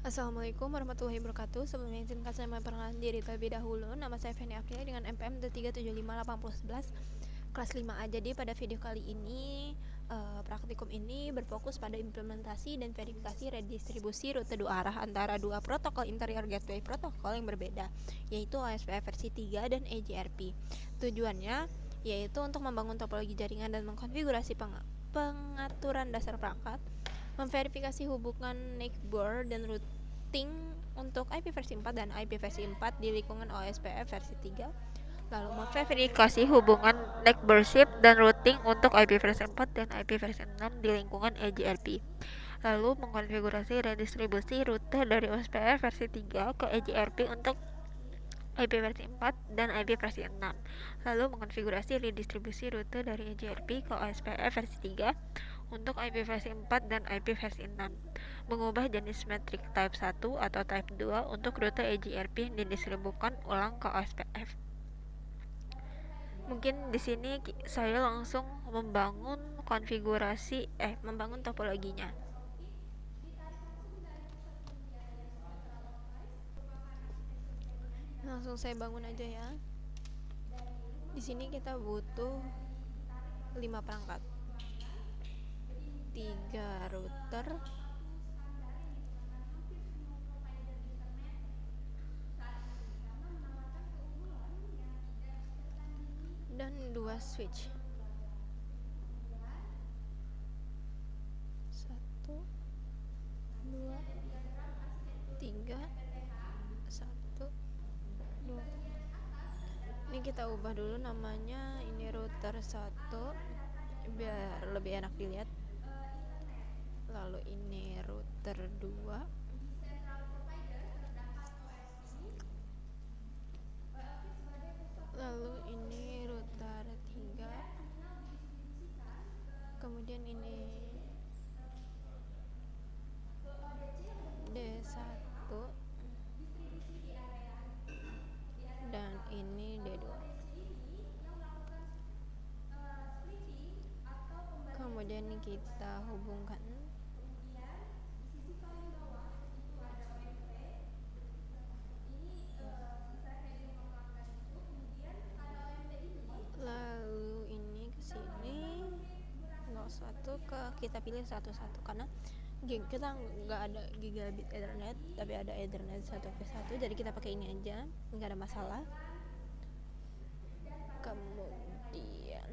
Assalamualaikum warahmatullahi wabarakatuh. Sebelumnya izinkan saya memperkenalkan diri terlebih dahulu. Nama saya Feni Aprilia dengan NPM 3758011 kelas 5A. Jadi pada video kali ini praktikum ini berfokus pada implementasi dan verifikasi redistribusi rute dua arah antara dua protokol interior gateway protokol yang berbeda, yaitu OSPF versi 3 dan EGRP. Tujuannya yaitu untuk membangun topologi jaringan dan mengkonfigurasi pengaturan dasar perangkat, memverifikasi hubungan neighbor dan routing untuk IP versi 4 dan IP versi 4 di lingkungan OSPF versi 3, lalu memverifikasi hubungan neighborship dan routing untuk IP versi 4 dan IP versi 6 di lingkungan EGRP, lalu mengkonfigurasi redistribusi rute dari OSPF versi 3 ke EGRP untuk IP versi 4 dan IP versi 6, lalu mengonfigurasi redistribusi rute dari EGRP ke OSPF versi 3 untuk IP versi 4 dan IP versi 6, mengubah jenis metrik type 1 atau type 2 untuk rute EGRP yang didistribusikan ulang ke OSPF. Mungkin di sini saya langsung membangun topologinya. Langsung saya bangun aja ya. Di sini kita butuh 5 perangkat, 3 router, dan 2 switch. 1 2 3 1 2. Ini kita ubah dulu namanya, ini router 1 biar lebih enak dilihat. Lalu ini router 2. Lalu ini router 3. Kemudian ini D1 dan ini D2. Kemudian kita hubungkan lalu ini ke sini, 01 kita pilih satu-satu karena kita nggak ada gigabit ethernet tapi ada ethernet 1 ke 1, jadi kita pakai ini aja, nggak ada masalah. Kemudian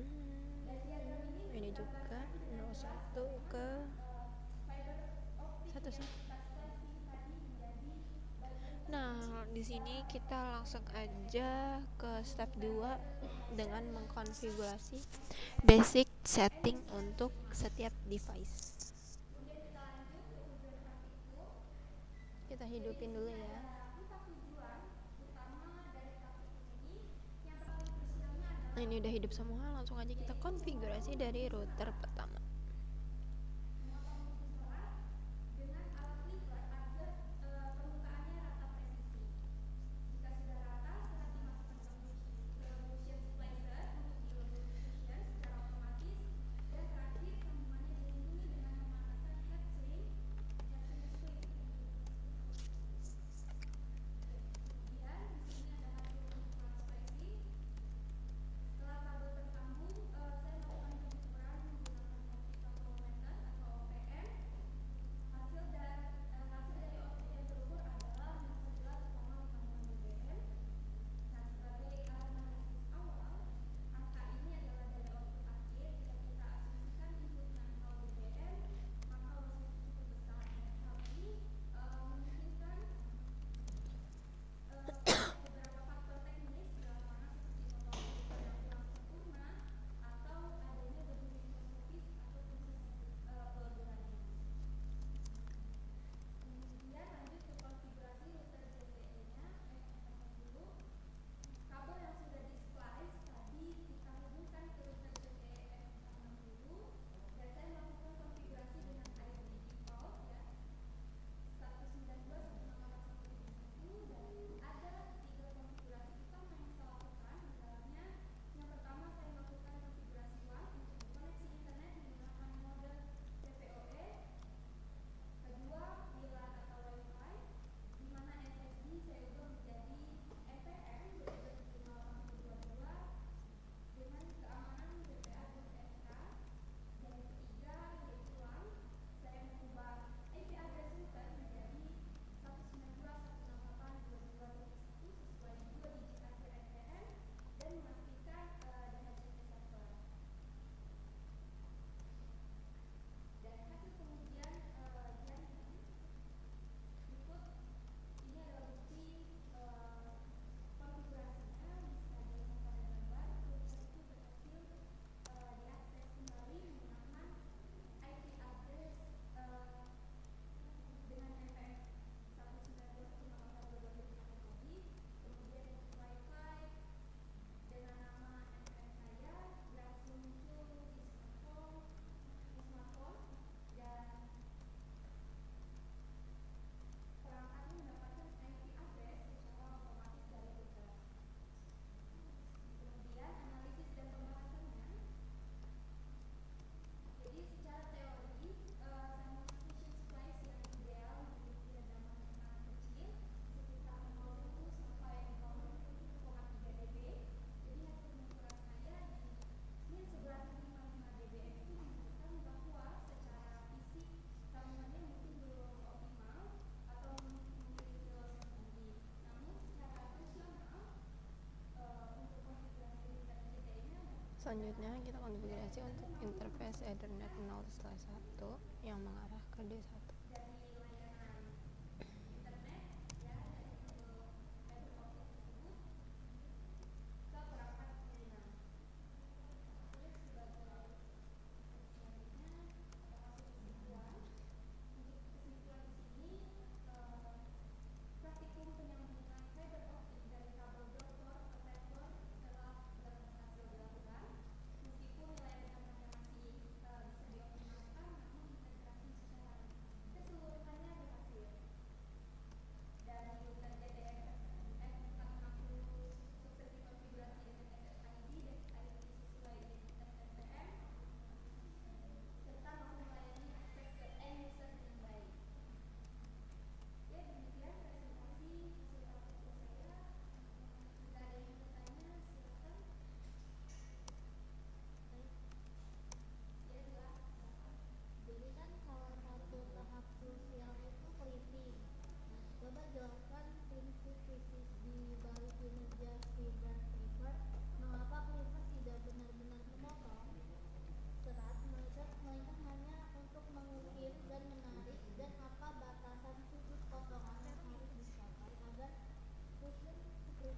ini juga 01 ke 1. Nah, di sini kita langsung aja ke step 2 dengan mengkonfigurasi basic setting untuk setiap device. Kita hidupin dulu ya. Nah, ini udah hidup semua, langsung aja kita konfigurasi dari router pertama. Selanjutnya kita konfigurasi untuk interface Ethernet 0/1 yang mengarah ke D1.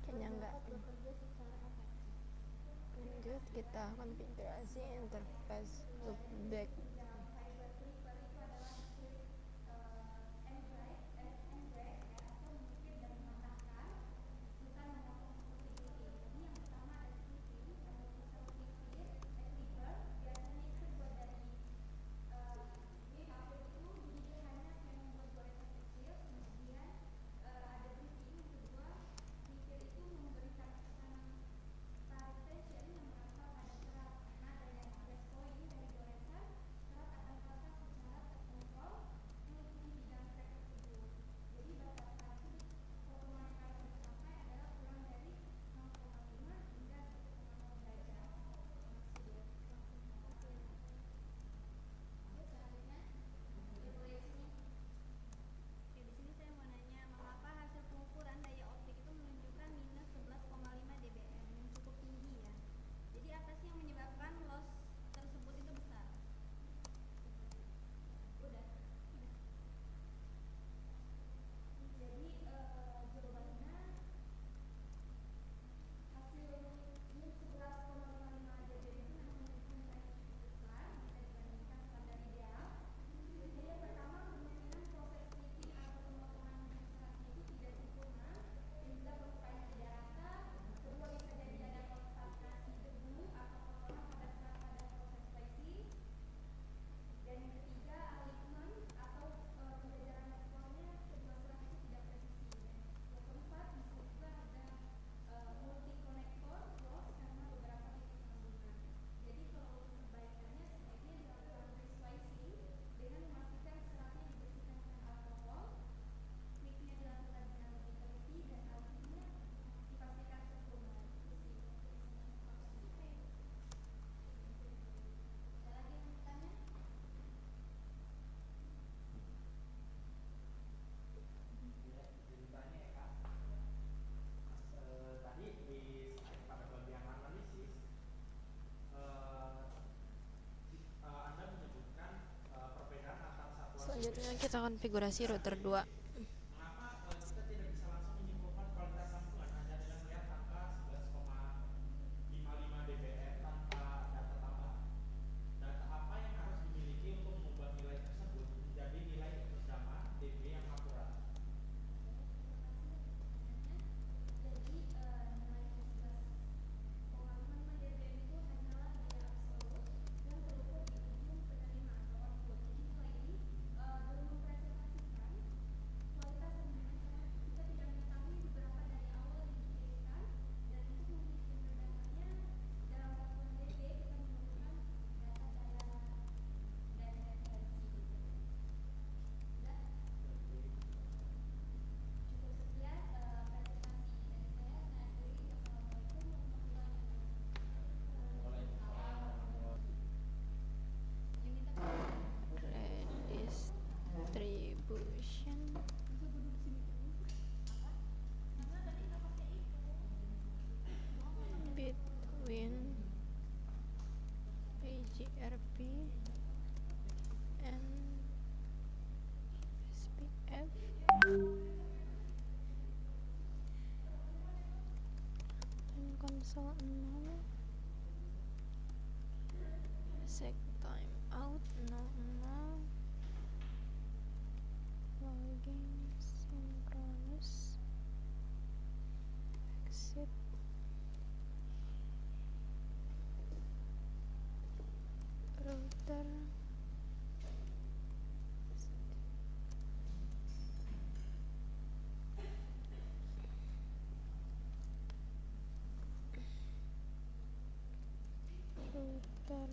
Kayaknya enggak. Lanjut kita konfigurasi interface loopback. Selanjutnya kita konfigurasi router 2. router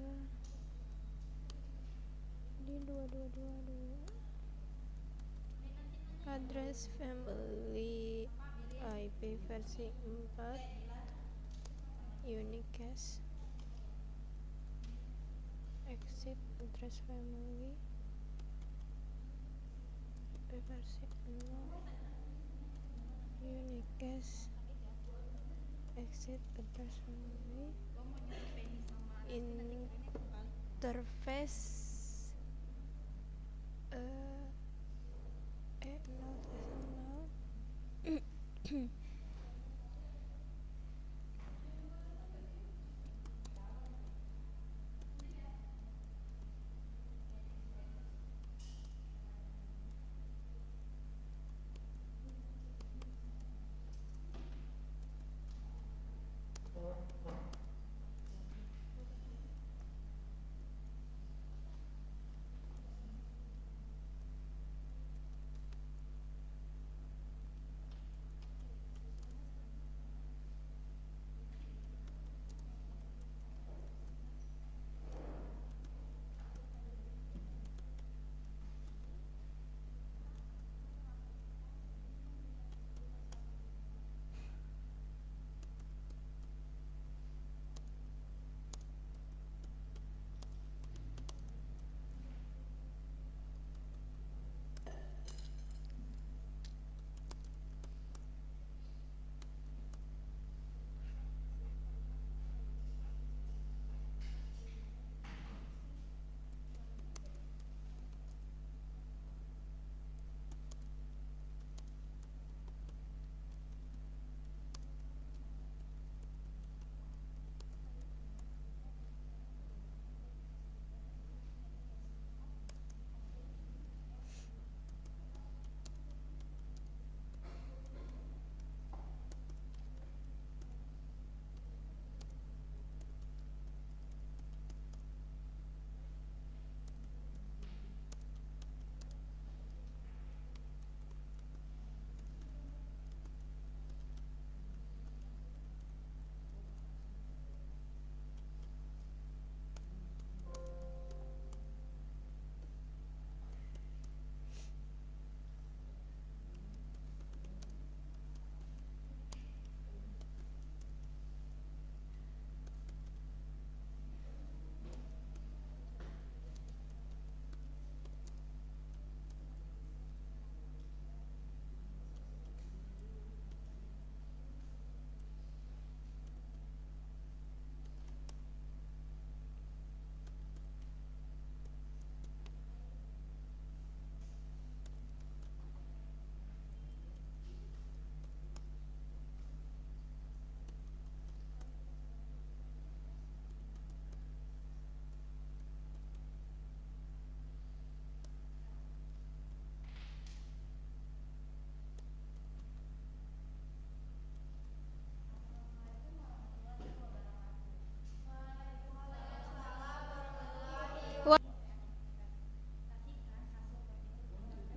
di 2222 address family IP versi 4 unicast exit address family IP versi 0 unicast exit address family interface E0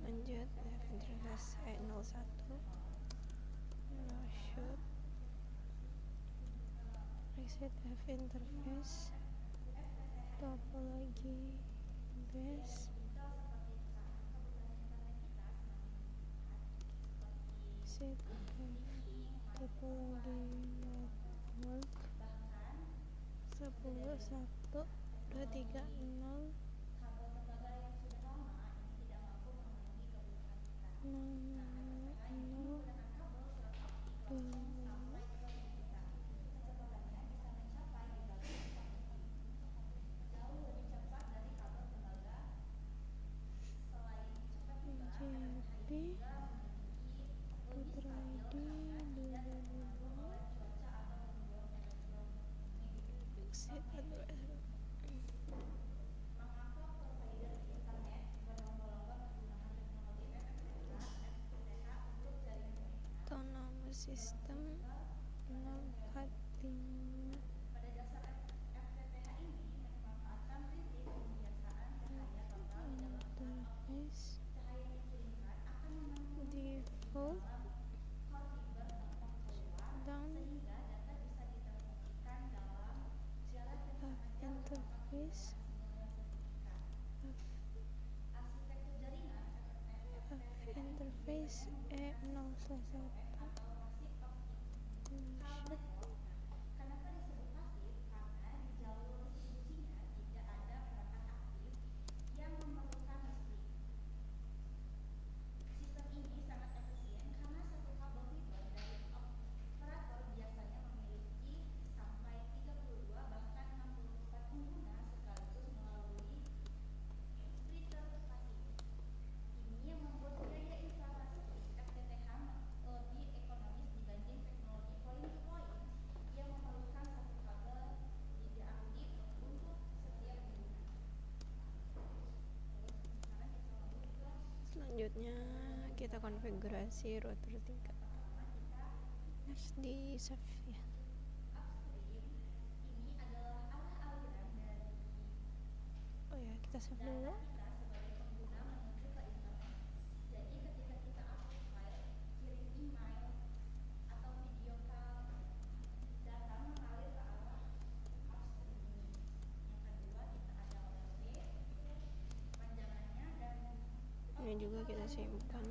lanjut interface E01 no shoot exit F interface topologi base exit F topologi network 10.1.230 JP Putra ID 222 exit address autonomous system 645 interface default down Selanjutnya kita konfigurasi router 3. Harus di save ya. Oh ya, kita save dulu. Ini juga kita simpan.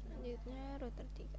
Selanjutnya router 3.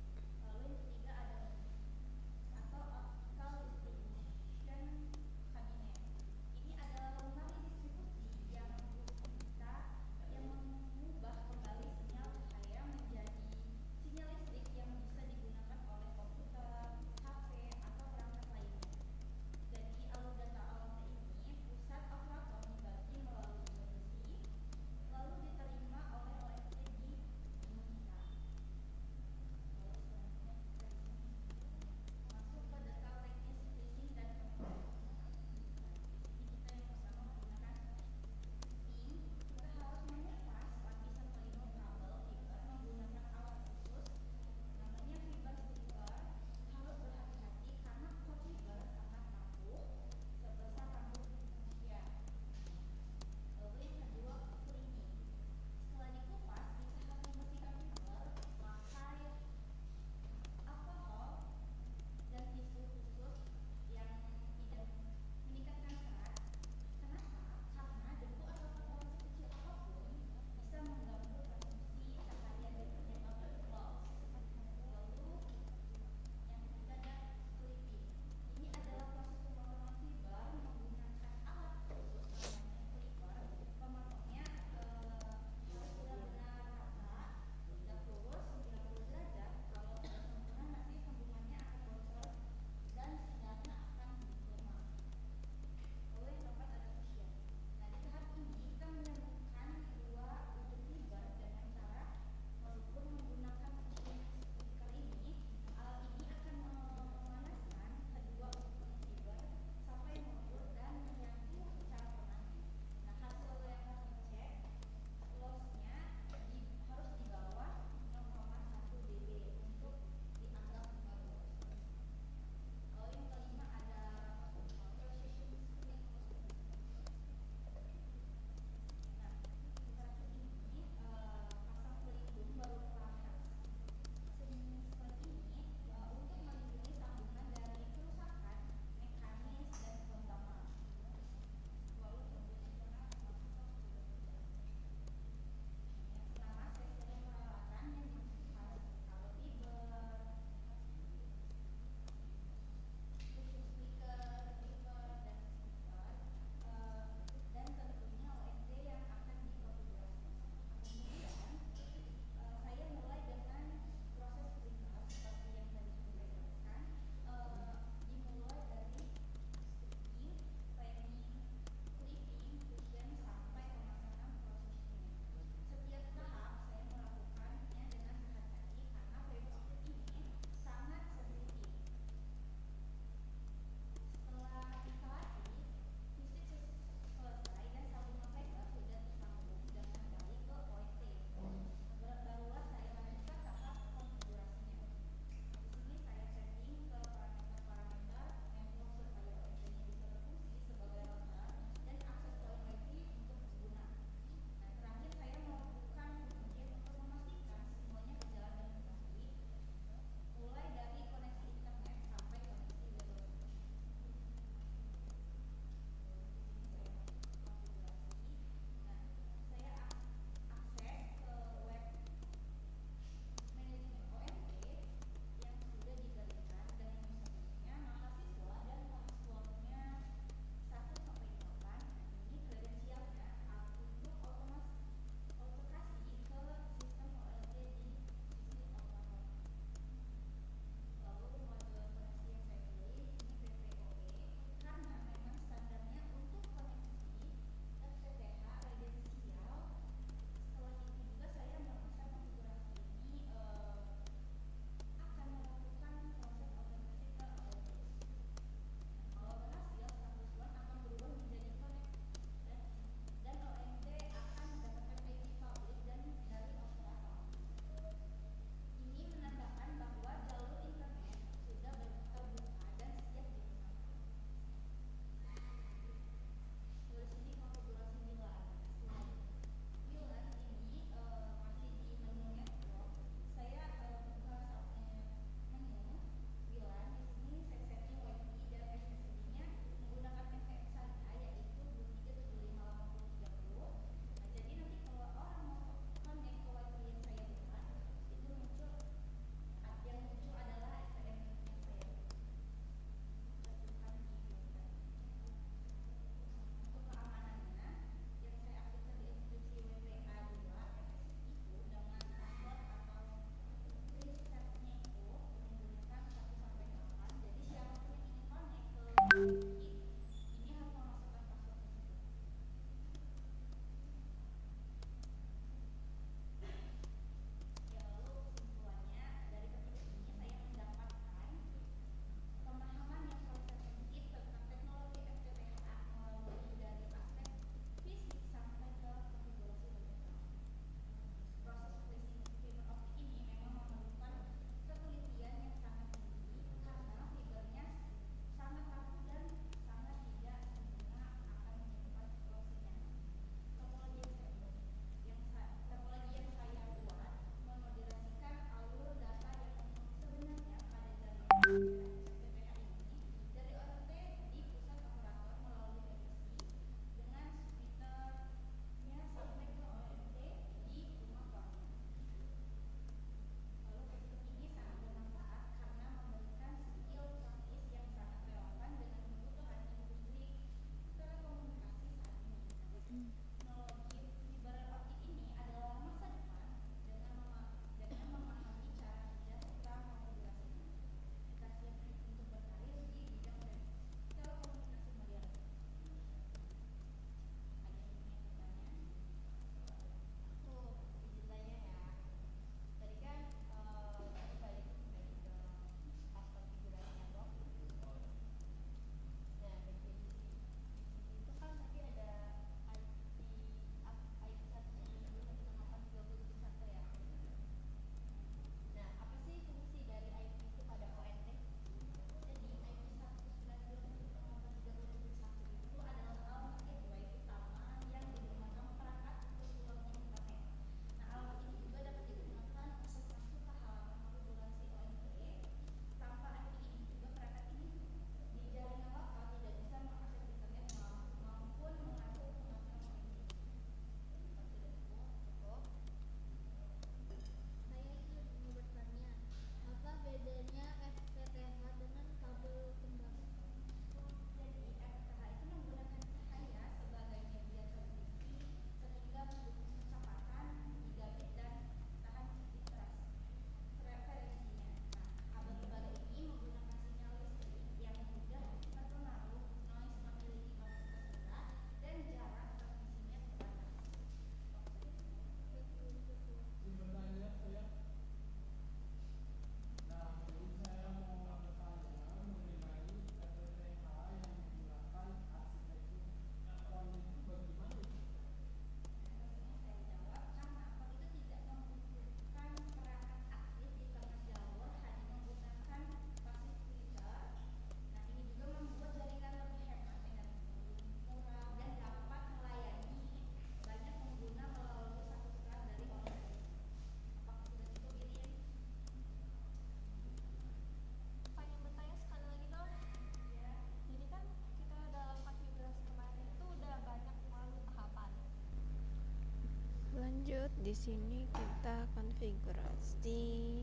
sini kita konfigurasi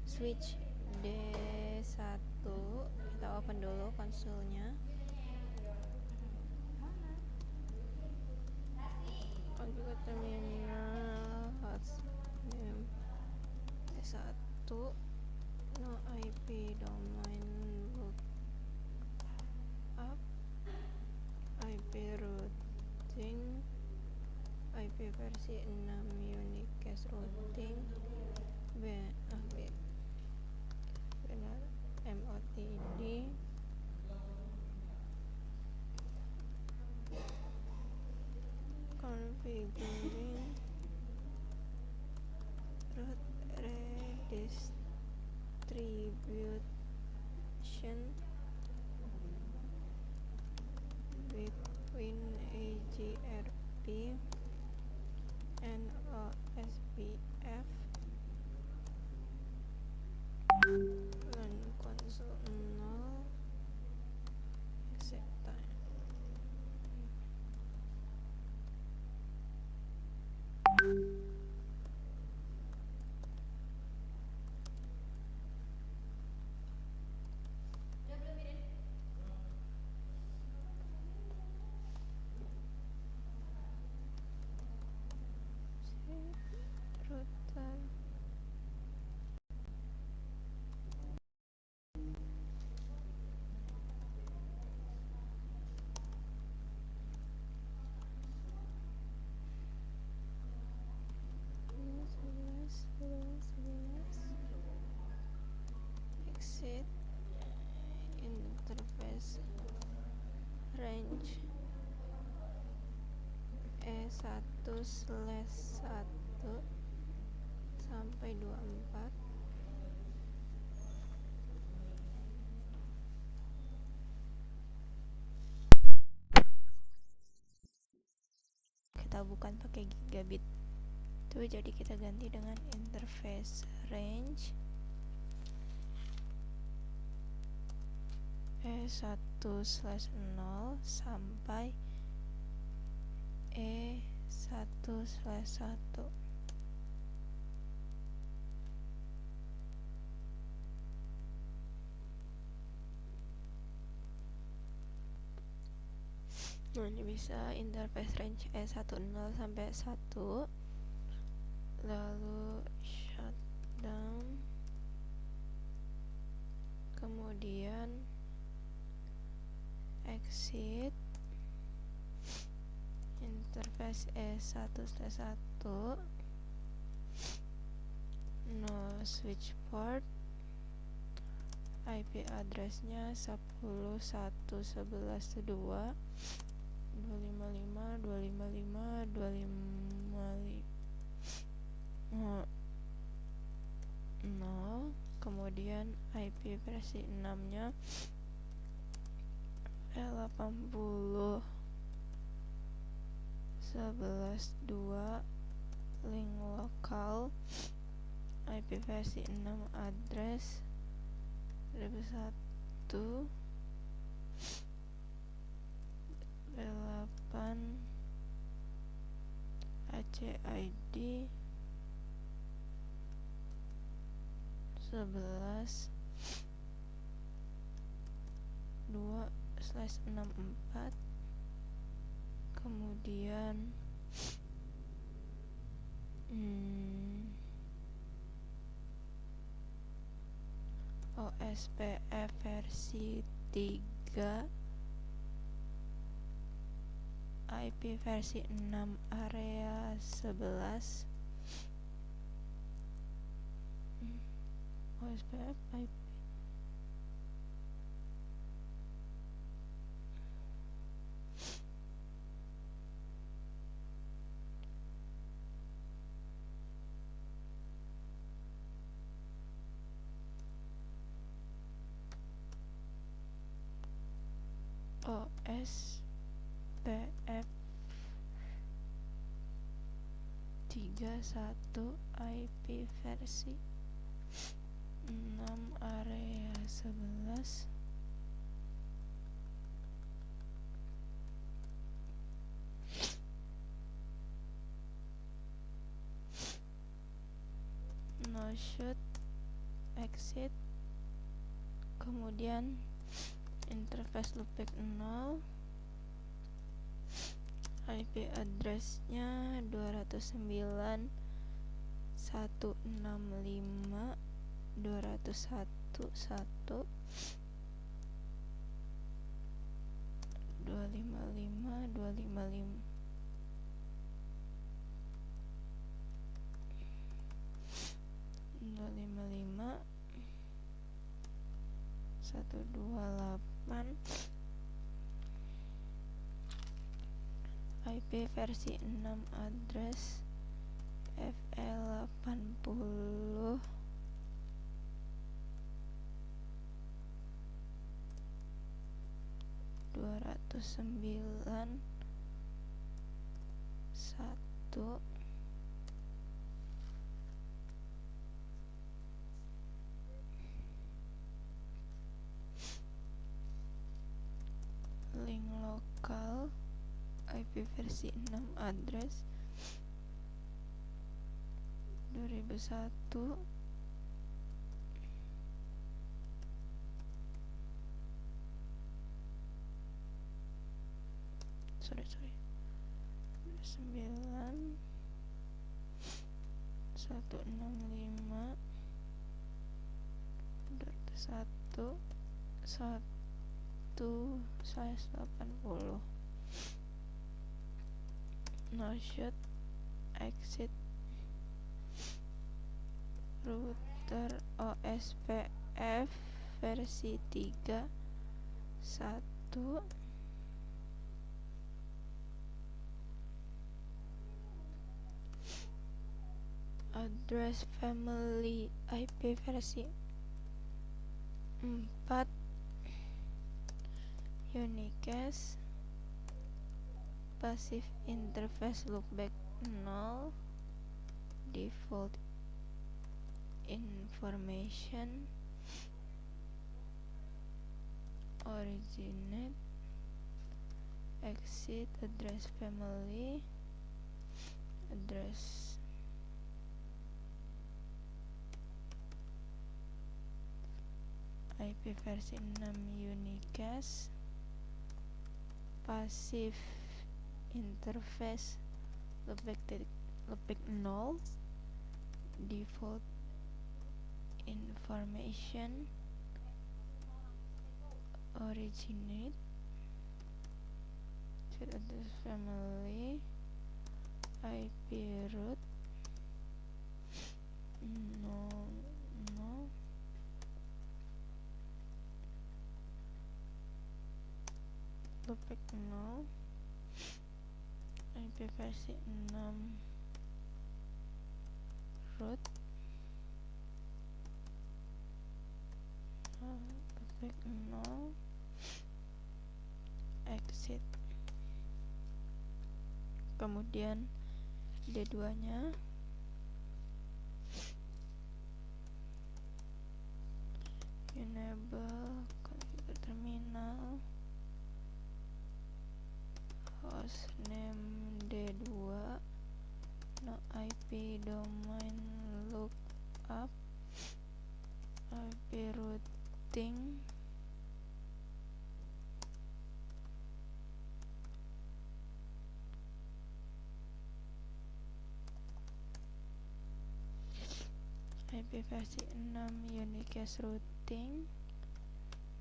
switch D1. Kita open dulu konsolnya. Configure terminal host name D1, no IP domain look up, IP routing, IP versi 6 unicast routing, benar MOTD, configuring root redistribution between AGRP and OSPF, run console 0, exit time. Router exit interface range E1/1 sampai 24. Kita bukan pakai gigabit tuh, jadi kita ganti dengan interface range E1/0 sampai E1/1. Nah, ini bisa interface range E10 sampai 1, lalu shutdown, kemudian exit interface E1/1, no switch port, IP addressnya 10.1.11.2 255.255.255.0, kemudian IP versi 6 nya L80.11.2 link lokal, IP versi 6 address 1001 8 ACID 11.2/64, kemudian OSPF versi 3, IP versi 6 area 11, OSPF IP OSPF 31 IP versi 6 area 11, shoot, exit, kemudian interface loopback 0, IP address-nya 255.255.128. IP versi 6 address FE80 209 1 link lokal IP versi 6 address 2001 9 165 1/80. No shoot, exit, router OSPF versi 3 1 address family IP versi 4 unicast, passive interface loopback 0, default information, originate, exit, address family, address IP versi 6 unicast, passive interface loopback 0, default information, originate, set address family, IP root 0 loopback 0, IP versi 6 root loopback 0, exit, kemudian D2 nya enable configure terminal, hostname D2, no IP domain lookup, IP routing, IP versi 6 unicast routing,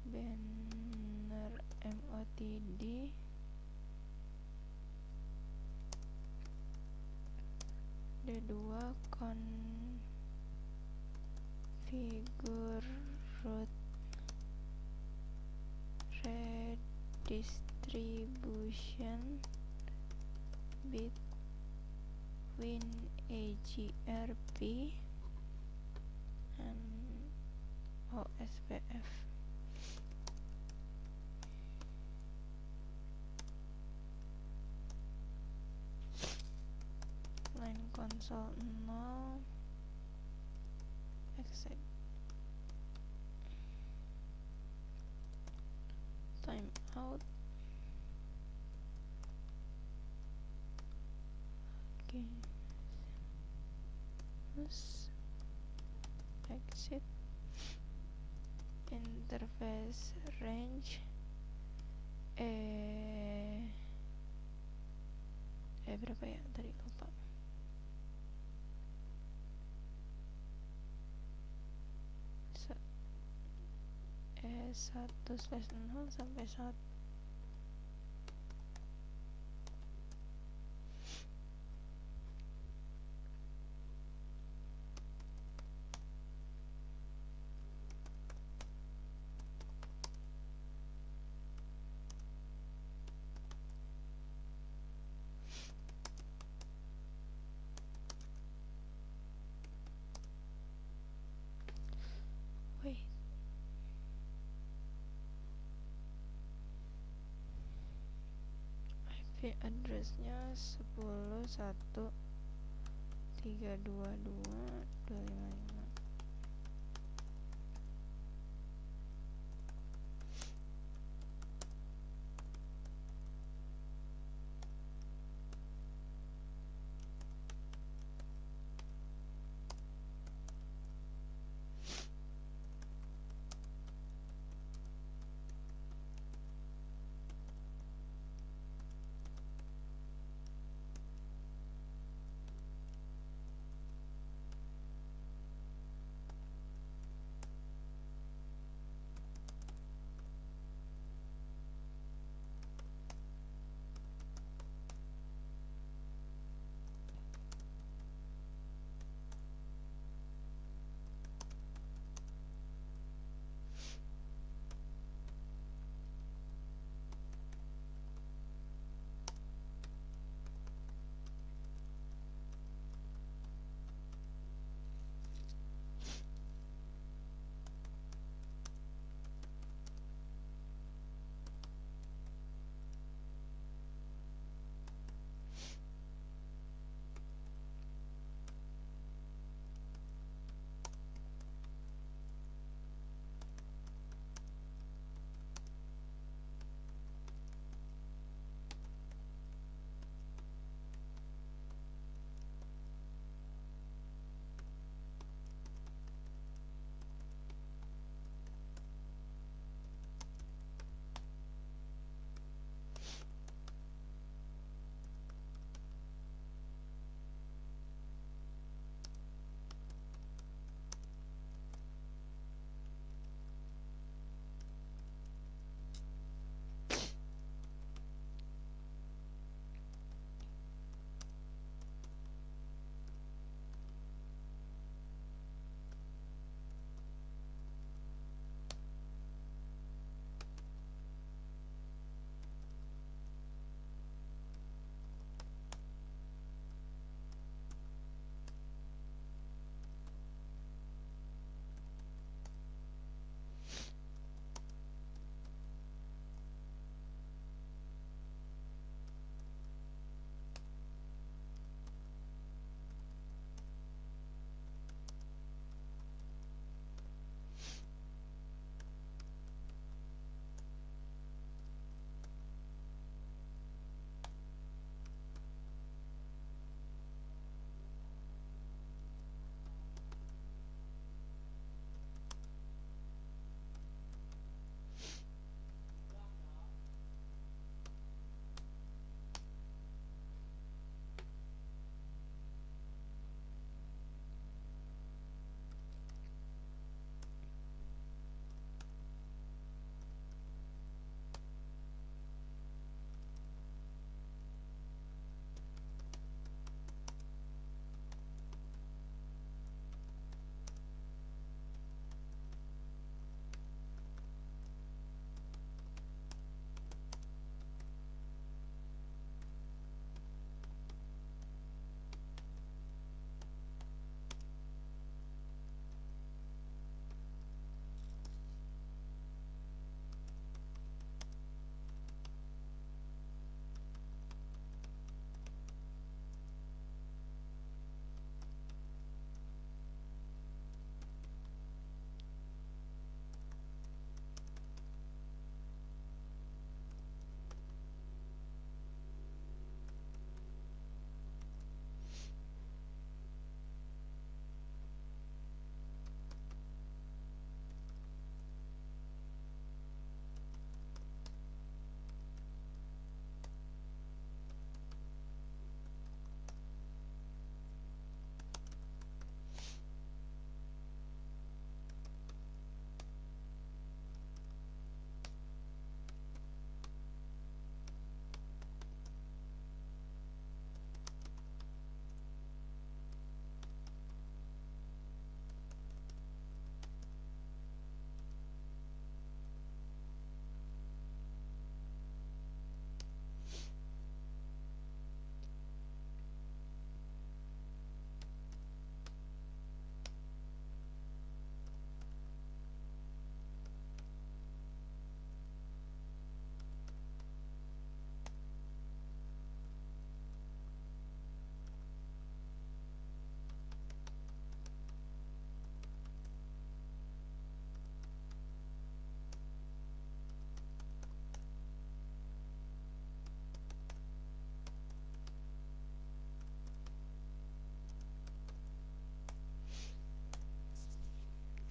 banner MOTD, D2 configure root redistribution between AGRP and OSPF. Line console 0, exit, timeout. Oke, terus Set interface range berapa ya tadi, lupa. E1/0 sampai 1. Wait. IP addressnya 10.1.322.255.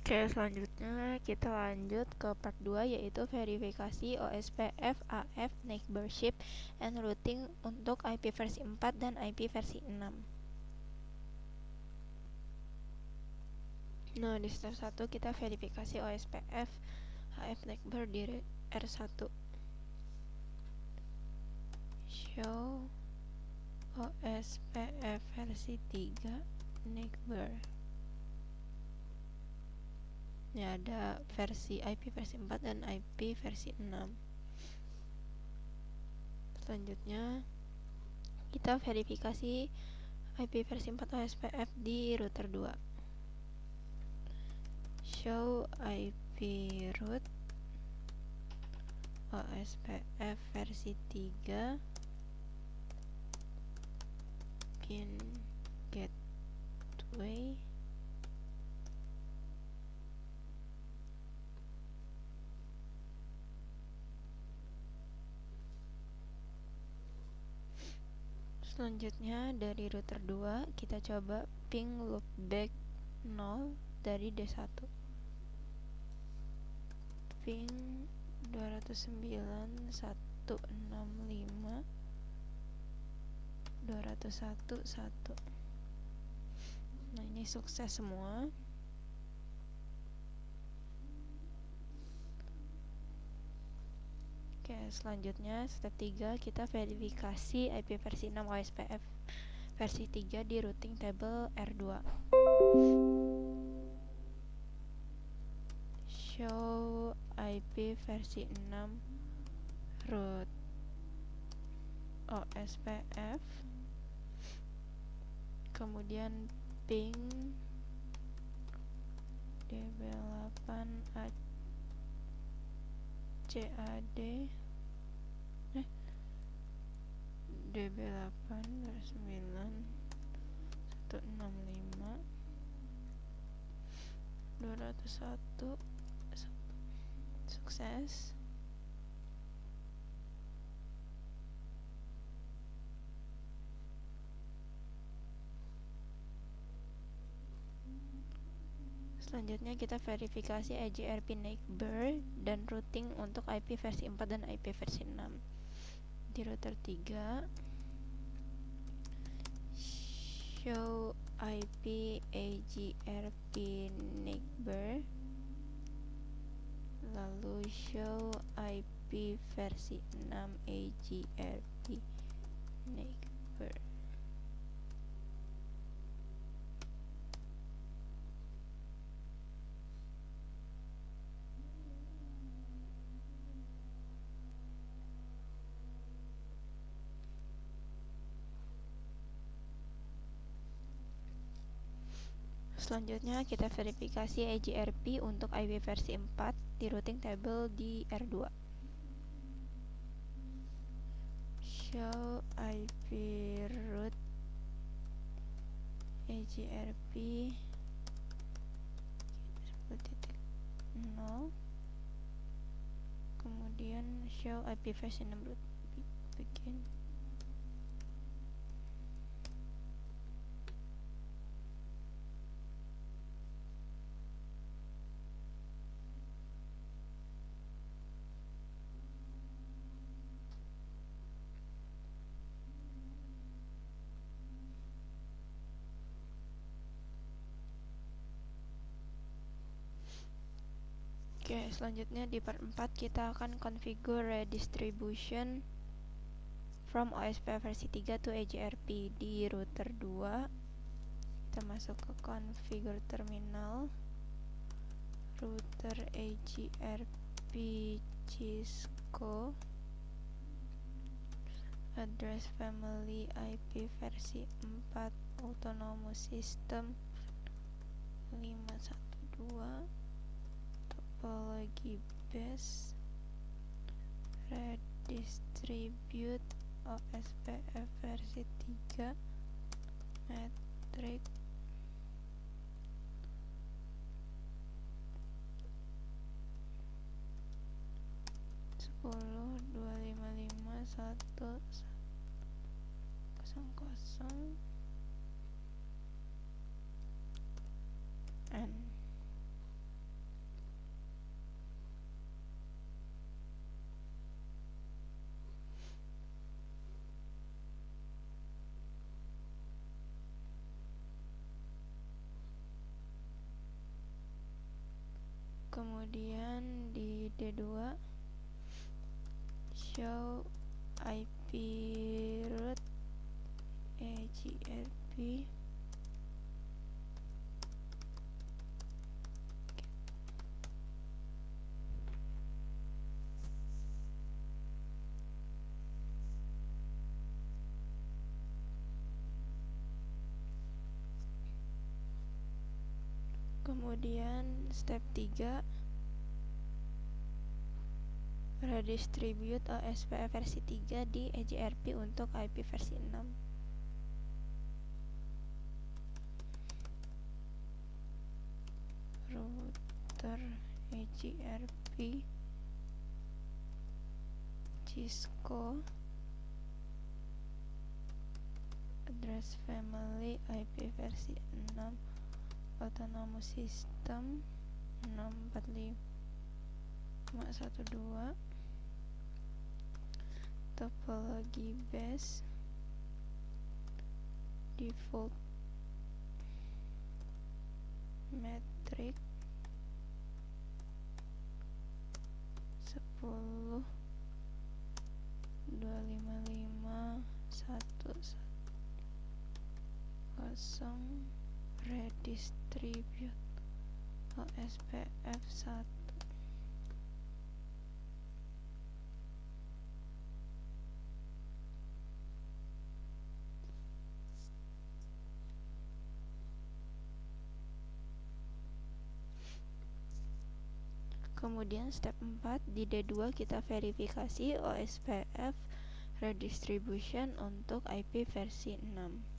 Oke, selanjutnya kita lanjut ke part 2, yaitu verifikasi OSPF AF neighborship and routing untuk IP versi 4 dan IP versi 6. Nah, di step 1 kita verifikasi OSPF AF neighbor di R1. Show OSPF versi 3 neighbor. Ya, ada versi IP versi 4 dan IP versi 6. Selanjutnya kita verifikasi IP versi 4 OSPF di router 2. Show IP root OSPF versi 3 pin gateway Selanjutnya dari router 2 kita coba ping loopback 0 dari D1. Ping 209.165.201.1. Nah, ini sukses semua. Oke, selanjutnya step 3 kita verifikasi IP versi 6 OSPF versi 3 di routing table R2. Show IP versi 6 root OSPF, kemudian ping db8 CAD db8 29.165.201. Sukses. Selanjutnya kita verifikasi EGRP neighbor dan routing untuk IP versi 4 dan IP versi 6. Di router 3 show IP EGRP neighbor, lalu show IP versi 6 EGRP neighbor. Selanjutnya kita verifikasi EGRP untuk IP versi 4 di routing table di R2. Show IP root EGRP 0, kemudian show IP versi 6 root begin. Oke, selanjutnya di part 4 kita akan configure redistribution from OSPF versi 3 to EGRP di router 2. Kita masuk ke configure terminal, router EGRP Cisco, address family IP versi 4 autonomous system 512, topologi base, redistribute OSPF versi 3 metric, sepuluh 255.1.0.0 N. Kemudian di D2 show IP root EGRP. Kemudian step 3 redistribute OSPF versi 3 di EGRP untuk IP versi 6. Router EGRP Cisco address family IP versi 6 autonomous system 64512 topologi base default metric 10 255 110 redistribute OSPF 1. Kemudian step 4 di D2 kita verifikasi OSPF redistribution untuk IP versi 6.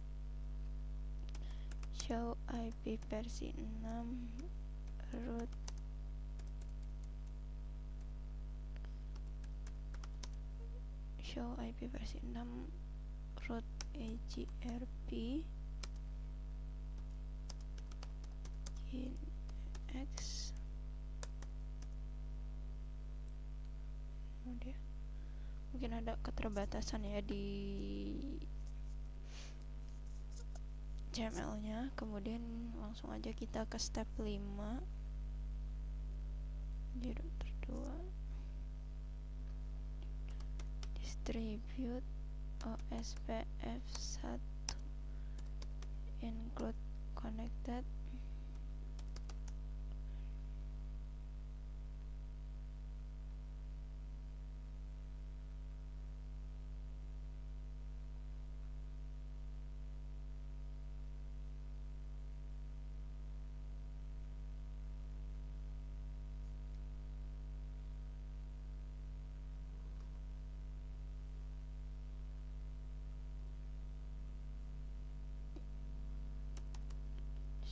Show IP versi 6 root show IP versi 6 root EGRP X. Kemudian mungkin ada keterbatasan ya di CML nya. Kemudian langsung aja kita ke step 5 di router 2 distribute OSPF 1 include connected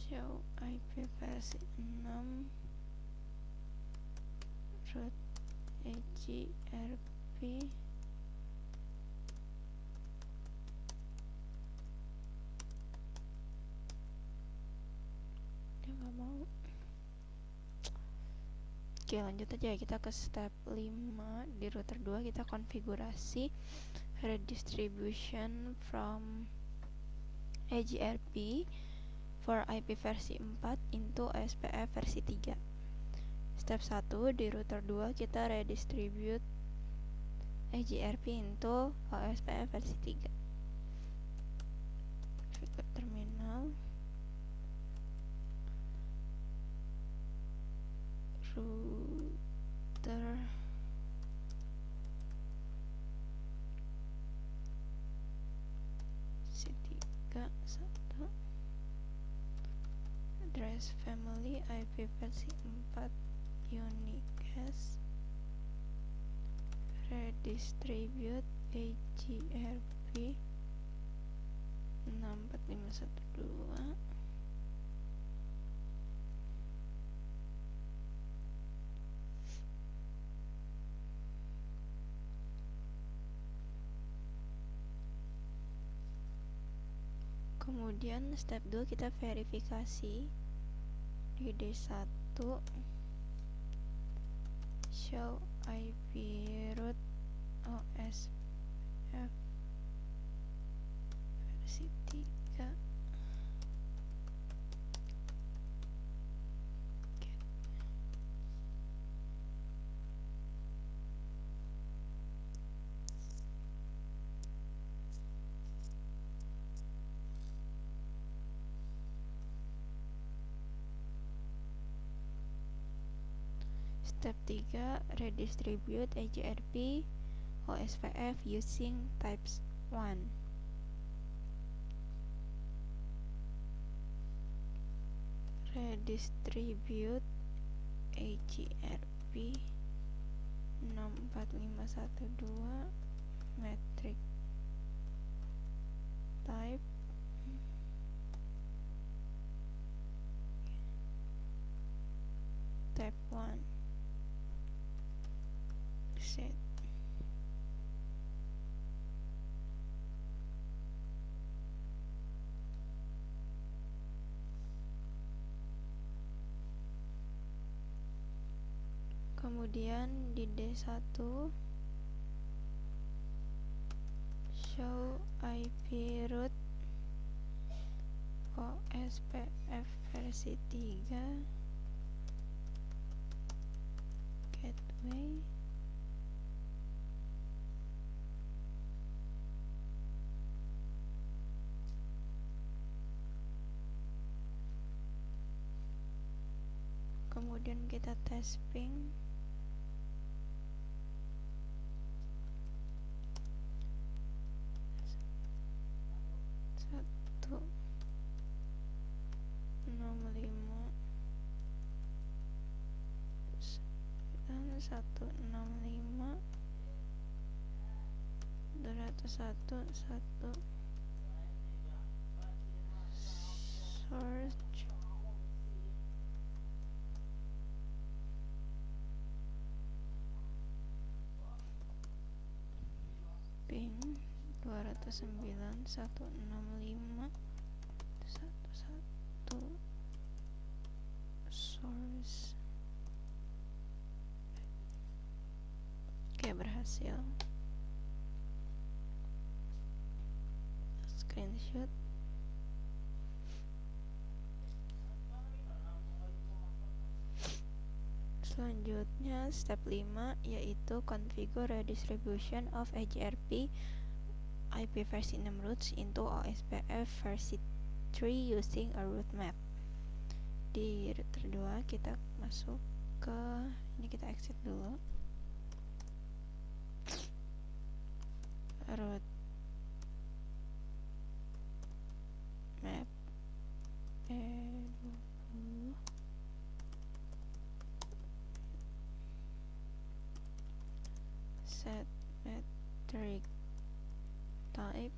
show IP versi 6 root EGRP dia nggak mau. Oke, lanjut aja ya, kita ke step 5 di router 2 kita konfigurasi redistribution from EGRP for IP versi 4 into OSPF versi 3. Step 1 di router 2 kita redistribute EGRP into OSPF versi 3. Configure terminal router C3 1 address family IP versi 4 unicast redistribute EGRP 64512 Kemudian step 2 kita verifikasi di D1 show IP root OSPF versi 3 Oke. Step 3, redistribute EGRP OSPF using types 1. Redistribute EGRP 64512 metric type type 1 set. Kemudian di D1 show IP root OSPF versi 3 gateway kemudian kita tes ping satu 65 165 201 1 search ping 209 165 11 source. Oke, berhasil. Screenshot. Selanjutnya step 5 yaitu configure redistribution of EGRP IP versi 6 roots into OSPF versi 3 using a root map. Di router 2 kita masuk ke ini, kita exit dulu. Root map E20 set metric type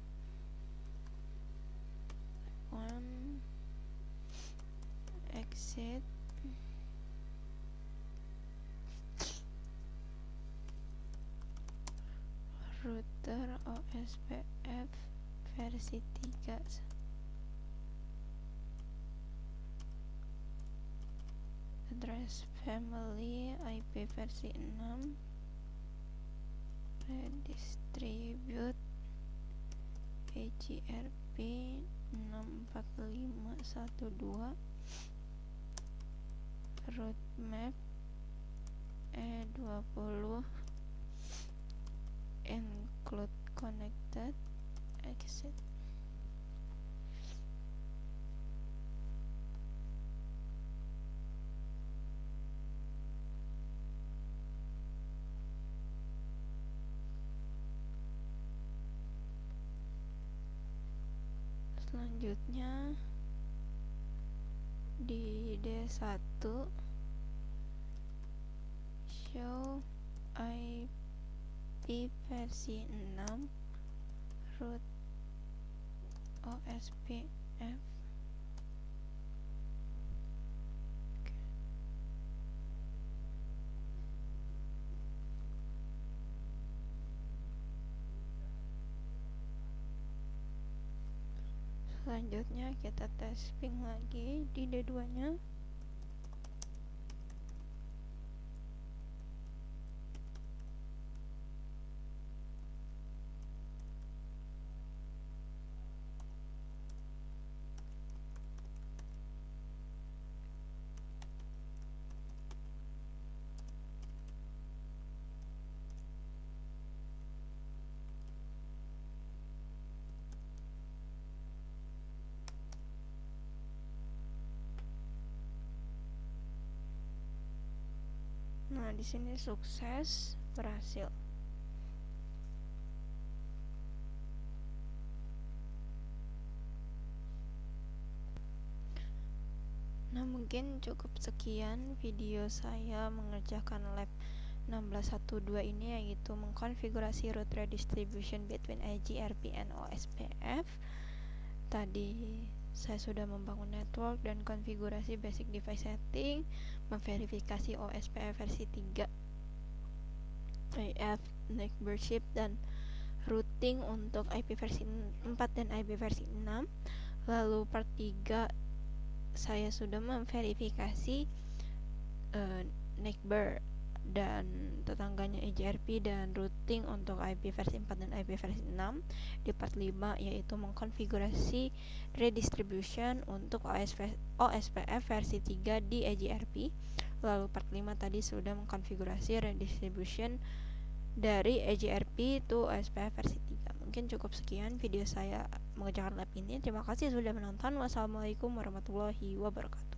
1 exit router OSPF versi 3 address family IP versi 6 redistribute EGRP 64512 root map E20 include connected exit. Selanjutnya di D1 show IP versi 6 root OSPF selanjutnya kita tes ping lagi di D2 nya. Nah, di sini sukses, berhasil. Nah, mungkin cukup sekian video saya mengerjakan lab 1612 ini, yaitu mengkonfigurasi root redistribution between IGRP and OSPF. Tadi saya sudah membangun network dan konfigurasi basic device setting, memverifikasi OSPF versi 3, AF neighborship, dan routing untuk IP versi 4 dan IP versi 6. Lalu part 3 saya sudah memverifikasi neighbor dan tetangganya IGRP dan routing untuk IP versi 4 dan IP versi 6. Di part 5 yaitu mengkonfigurasi redistribution untuk OSPF versi 3 di IGRP. Lalu part 5 tadi sudah mengkonfigurasi redistribution dari IGRP to OSPF versi 3. Mungkin cukup sekian video saya mengerjakan lab ini. Terima kasih sudah menonton. Wassalamualaikum warahmatullahi wabarakatuh.